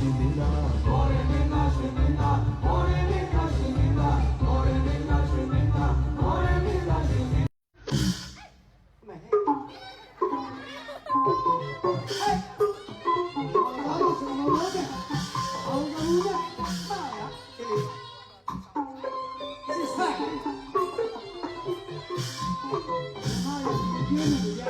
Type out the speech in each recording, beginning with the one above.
ရှင်မင်းသားဘောရမင်းသားရှင်မင်းသားဘောရမင်းသားရှင်မင်းသားဘောရမင်းသားရှင်မင်းသားဘောရမင်းသားရှင်မင်းမဲဟဲ့အော်ကျွန်တော်တို့ကအော်ကျွန်တော်တို့ကပါရစစ်ဆိုင်ဟာရပြင်းနေကြ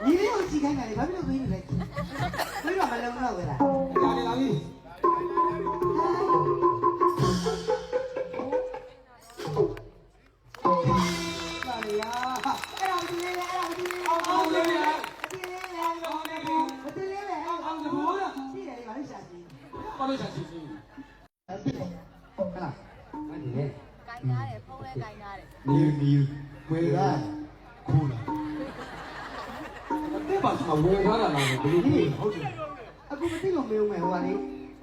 你没有几看看的，旁边都可以来。为什么冷了回来？哪里？哪里呀？哎呀，我这里来，我这里来，你来把你下去，把你下去。看啦，看你嘞。干哪嘞？碰嘞干哪嘞？你回来，哭了。တဲ့ပါစမဝင်ထားတာလားဘယ်လိုလဲဟုတ်တယ်အခုမသိလို့မယုံမယ်ဟိုကလေ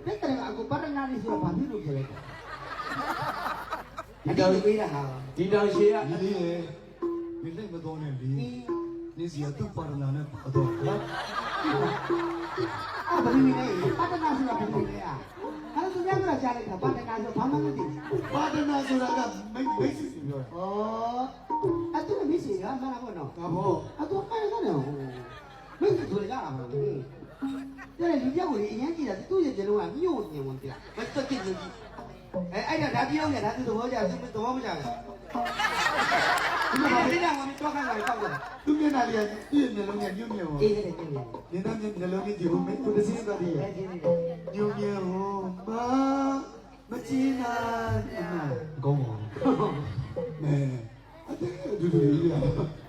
တဲ့တယ်ကအခုပါရဏလေးဆိုတော့ဘာဖြစ်လို့ပြောလဲဒီတော့ပေးတာဟာဒီတော့ရှေ့ကဒီလေမင်းလည်းမတော်နဲ့လေနေစီအတူပါရဏနဲ့အတော်ဟုတ်အဲ့ဘာလို့လဲပါရဏဆိုတာဘာလို့လဲအဲ့ဒါဆိုရမလားကြားလိုက်တာပါရဏဆိုဘာမှမသိပါရဏဆိုတာကမိတ်စစ်ပြောတာဩအဲ့သူမိတ်စစ်ကမှန်လားပေါ့နော်ဒါပေါ့အဲ့သူအဲ့ဒါနဲ့မင်းတို့ရတာမဟုတ်ဘူး။တဲ့လူပြောက်ကိုအရင်ကြည့်တာသူ့ရဲ့ကြလုံးကမြို့ညင်ဝင်ပြ။မတက်ကြည့်ကြည့်။အဲ့ဒါပြောင်းနေတာသူသဘောကျသူသဘောမကျဘူး။ဒီမှာဒီကောင်ကတော့ခိုင်းလာတော့သူမျက်နှာလေးကပြည့်မျက်လုံးနဲ့ညွန့်ညွန့်ဝင်။အေးတယ်ညွန့်ညွန့်။ဒီတော့မျက်လုံးလေးကြည့်ဦးမင်းကိုတစ်စင်းသွားပြီ။ညွန့်ညွန့်ဟောမကြည့်နိုင်။ကောင်းပါဘူး။မဲအတူတူလေး